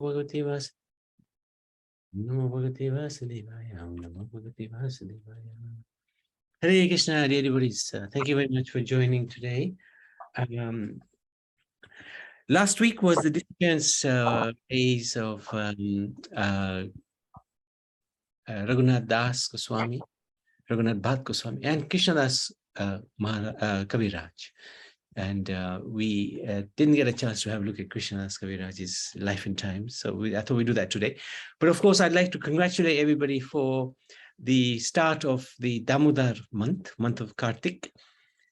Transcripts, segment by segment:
Bhagavate Vas. Namo Bhagavate Vasudevaya. Namo Bhagavate Vasudevaya. Hare Krishna, dear devotees. Thank you very much for joining today. Last week was the disappearance days of Raghunath Das Goswami, Raghunath Bhatt Goswami, and Krishna Das Kaviraj. And we didn't get a chance to have a look at Krishna Das Kaviraj's life and times. So I thought we'd do that today. But of course, I'd like to congratulate everybody for the start of the Damodar month of Kartik.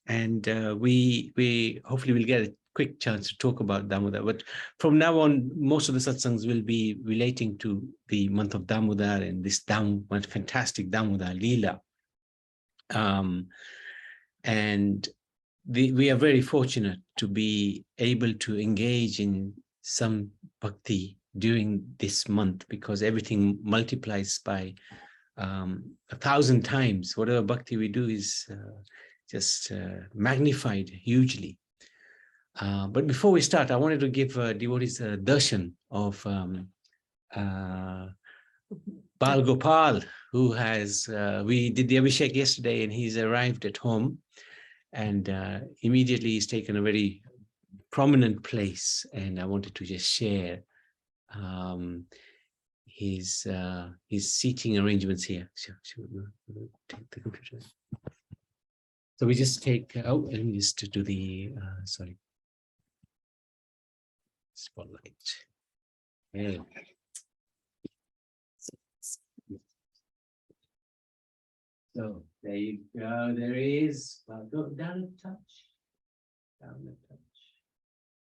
And we hopefully will get a quick chance to talk about Damodar. But from now on, most of the satsangs will be relating to the month of Damodar and this fantastic Damodar Leela. And we are very fortunate to be able to engage in some bhakti during this month, because everything multiplies by 1,000 times. Whatever bhakti we do is just magnified hugely. But before we start, I wanted to give devotees a darshan of Bal Gopal, who has, we did the Abhishek yesterday and he's arrived at home, and immediately he's taken a very prominent place. And I wanted to just share his seating arrangements here. Take the computer. So we just take, let me just do the, sorry. Spotlight. Yeah. So there you go, there is, go down a touch, down a touch,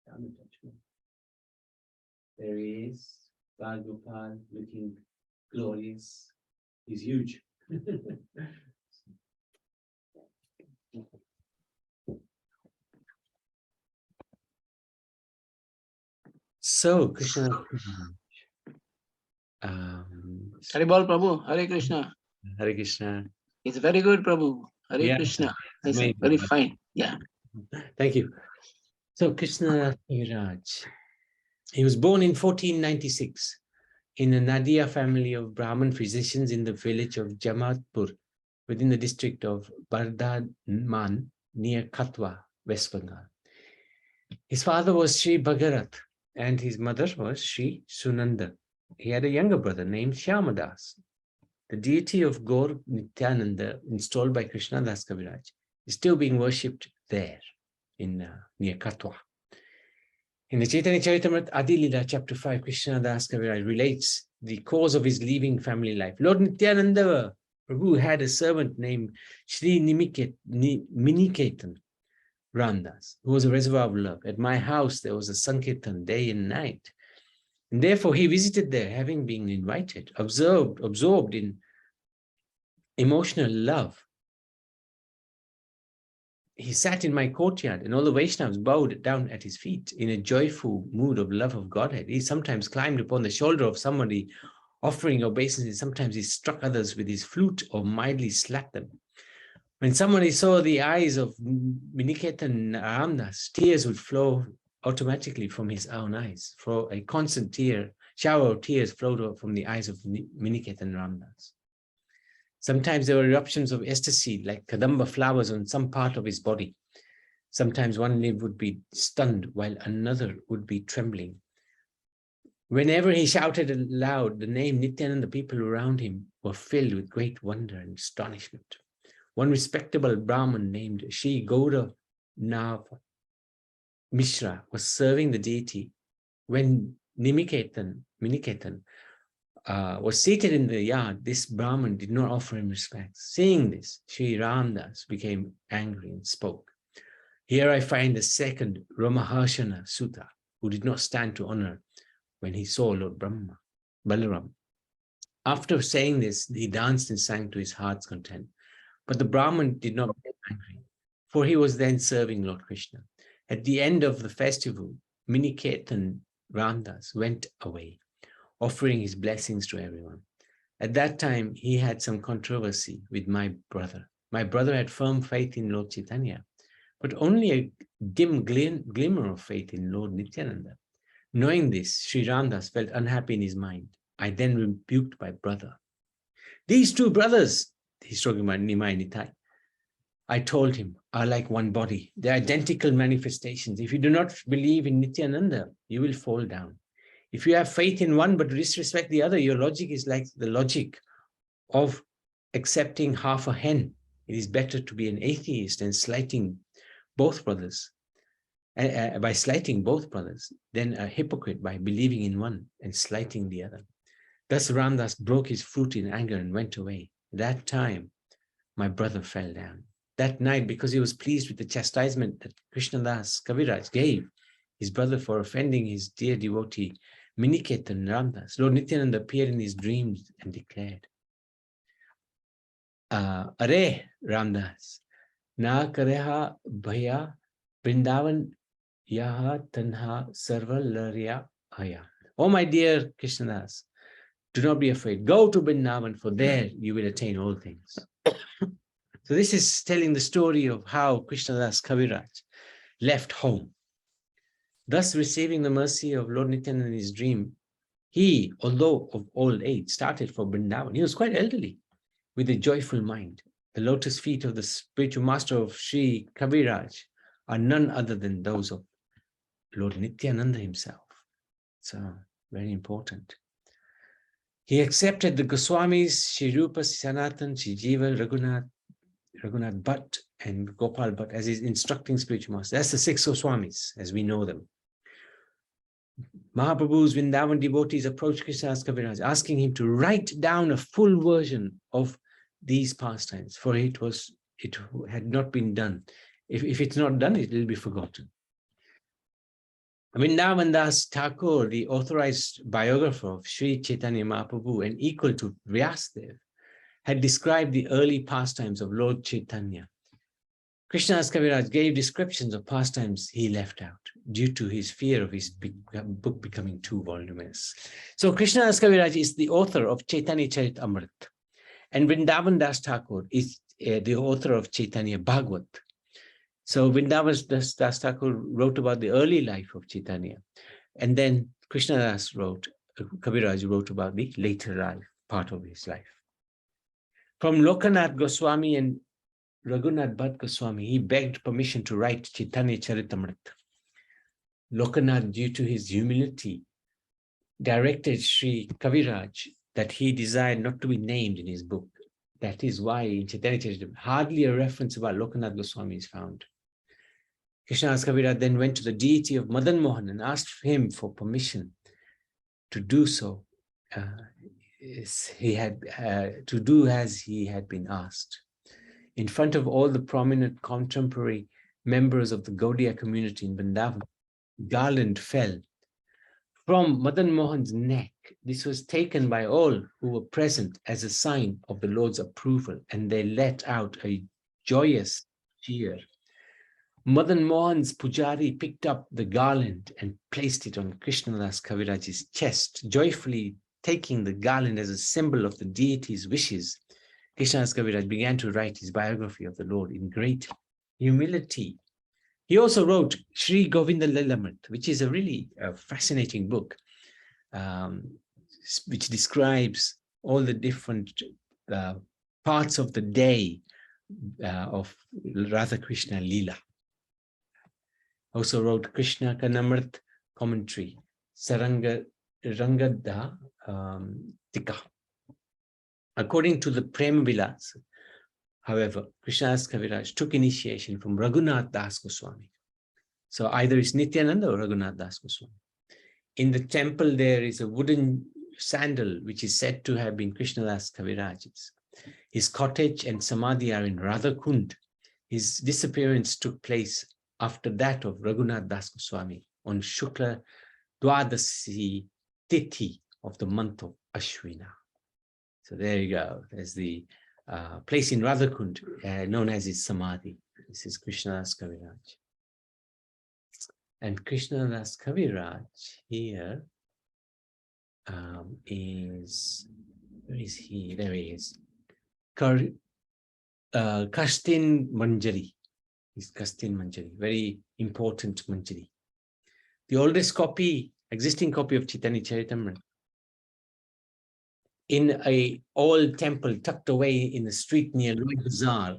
down a touch more. There he is, Bhagopal, looking glorious. He's huge. So, Krishna. Haribol Prabhu, Hare Krishna. Hare Krishna. It's very good, Prabhu. Hare Yeah, Krishna. It's very fine. Yeah. Thank you. So, Krishna Kaviraj, he was born in 1496 in a Nadia family of Brahmin physicians in the village of Jamatpur, within the district of Bardhaman, near Katwa, West Bengal. His father was Sri Bhagarath and his mother was Sri Sunanda. He had a younger brother named Shyamadas. The deity of Gaur Nityananda, installed by Krishna Das Kaviraj, is still being worshipped there in near Katwa. In the Chaitanya Charitamrita Adi Lila, chapter 5, Krishna Das Kaviraj relates the cause of his leaving family life. Lord Nityananda Prabhu had a servant named Shri Miniketan Ramdas, who was a reservoir of love. At my house, there was a Sankirtan day and night. And therefore, he visited there, having been invited, absorbed in emotional love. He sat in my courtyard, and all the Vaishnavas bowed down at his feet in a joyful mood of love of Godhead. He sometimes climbed upon the shoulder of somebody offering obeisances. Sometimes he struck others with his flute or mildly slapped them. When somebody saw the eyes of Miniketan Ramdas, tears would flow automatically from his own eyes. For a constant shower of tears flowed from the eyes of Miniketan Ramdas. Sometimes there were eruptions of ecstasy like kadamba flowers on some part of his body. Sometimes one limb would be stunned while another would be trembling. Whenever he shouted aloud the name Nityananda, the people around him were filled with great wonder and astonishment. One respectable Brahmin named Sri Gaura Nava Mishra was serving the deity when Miniketan was seated in the yard. This Brahmin did not offer him respect. Seeing this, Sri Ramdas became angry and spoke. Here I find the second Ramaharshana Sutta, who did not stand to honor when he saw Lord Balaram. After saying this, he danced and sang to his heart's content. But the Brahmin did not get angry, for he was then serving Lord Krishna. At the end of the festival, Miniketan Ramdas went away, offering his blessings to everyone. At that time, he had some controversy with my brother. My brother had firm faith in Lord Chaitanya, but only a dim glimmer of faith in Lord Nityananda. Knowing this, Sri Ramdas felt unhappy in his mind. I then rebuked my brother. These two brothers, he's talking about Nimai and Nitai, I told him, are like one body. They're identical manifestations. If you do not believe in Nityananda, you will fall down. If you have faith in one but disrespect the other, your logic is like the logic of accepting half a hen. It is better to be an atheist and slighting both brothers, by slighting both brothers, than a hypocrite by believing in one and slighting the other. Thus Ramdas broke his fruit in anger and went away. That time, my brother fell down. That night, because he was pleased with the chastisement that Krishnadas Kaviraj gave his brother for offending his dear devotee, Miniketan Ramdas, Lord Nityananda appeared in his dreams and declared, Are Ramdas, na kareha bhaya Vrindavan yaha tanha sarva larya aya. Oh, my dear Krishnadas, do not be afraid. Go to Vrindavan, for there you will attain all things. So this is telling the story of how Krishnadas Kaviraj left home. Thus receiving the mercy of Lord Nityananda in his dream, he, although of old age, started for Vrindavan. He was quite elderly, with a joyful mind. The lotus feet of the spiritual master of Sri Kaviraj are none other than those of Lord Nityananda himself. So, very important. He accepted the Goswamis, Sri Rupa, Sanatan, Sri Jiva, Raghunath Bhatt, and Gopal Bhatt as his instructing spiritual master. That's the 6 Goswamis, as we know them. Mahaprabhu's Vrindavan devotees approached Krishnadas Kaviraj, asking him to write down a full version of these pastimes, for it had not been done. If it's not done, it will be forgotten. Vrindavan Das Thakur, the authorized biographer of Sri Chaitanya Mahaprabhu and equal to Vyasdev, had described the early pastimes of Lord Chaitanya. Krishnadas Kaviraj gave descriptions of pastimes he left out due to his fear of his book becoming too voluminous. So Krishnadas Kaviraj is the author of Chaitanya Charitamrita, and Vrindavan Das Thakur is the author of Chaitanya Bhagavat. So Vrindavan Das Thakur wrote about the early life of Chaitanya, and then Krishnadas Kaviraj wrote about the later life, part of his life. From Lokanath Goswami and Raghunath Bhatt Goswami, he begged permission to write Chaitanya Charitamrita. Lokanath, due to his humility, directed Sri Kaviraj that he desired not to be named in his book. That is why in Chaitanya Charitamrita, hardly a reference about Lokanath Goswami is found. Krishnadas Kaviraj then went to the deity of Madan Mohan and asked him for permission to do so. He had to do as he had been asked. In front of all the prominent contemporary members of the Gaudiya community in Vrindavan, garland fell from Madan Mohan's neck. This was taken by all who were present as a sign of the Lord's approval, and they let out a joyous cheer. Madan Mohan's pujari picked up the garland and placed it on Krishnadas Kaviraj's chest, joyfully taking the garland as a symbol of the deity's wishes. Krishnadas Kaviraj began to write his biography of the Lord in great humility. He also wrote Sri Govinda Lilamrit, which is a really fascinating book, which describes all the different parts of the day of Radha Krishna Leela. Also wrote Krishna Kanamrit commentary, Saranga Rangada Tika. According to the Prema Vilas, however, Krishnadas Kaviraj took initiation from Raghunath Das Goswami. So either it's Nityananda or Raghunath Das Goswami. In the temple, there is a wooden sandal, which is said to have been Krishnadas Kaviraj's. His cottage and samadhi are in Radhakund. His disappearance took place after that of Raghunath Das Goswami on Shukla Dwadasi Tithi of the month of Ashwina. So there you go. There's the place in Radhakund known as his Samadhi. This is Krishnadas Kaviraj. And Krishnadas Kaviraj here is, where is he? There he is. Kastin Manjari. He's Kastin Manjari, very important Manjari. The oldest copy existing copy of Chaitanya Charitamrita in a old temple tucked away in a street near Roy Bazaar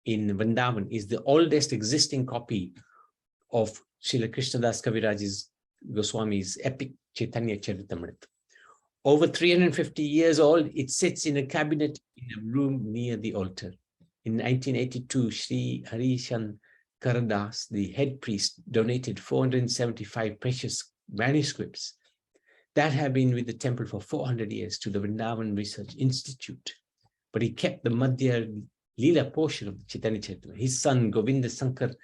in Vrindavan is the oldest existing copy of Srila Krishnadas Kaviraj's Goswami's epic Chaitanya Charitamrita. Over 350 years old, it sits in a cabinet in a room near the altar. In 1982, Sri Harishan Karadas, the head priest, donated 475 precious manuscripts that have been with the temple for 400 years to the Vrindavan Research Institute. But he kept the Madhya Leela portion of the Chaitanya Charitamrita. His son, Govinda Sankar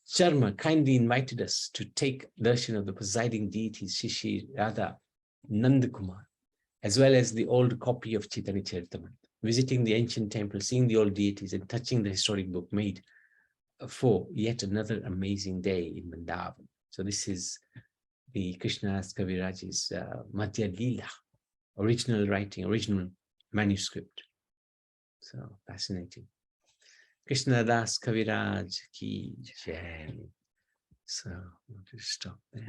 Sharma, kindly invited us to take darshan of the presiding deities, Shishi Radha Nandakumar, as well as the old copy of Chaitanya Charitamrita. Visiting the ancient temple, seeing the old deities, and touching the historic book made for yet another amazing day in Vrindavan. So this is the Krishnadas Kaviraj's Madhya Leela, original writing, original manuscript. So fascinating. Krishnadas Kaviraj ki jai. So I'll just stop there.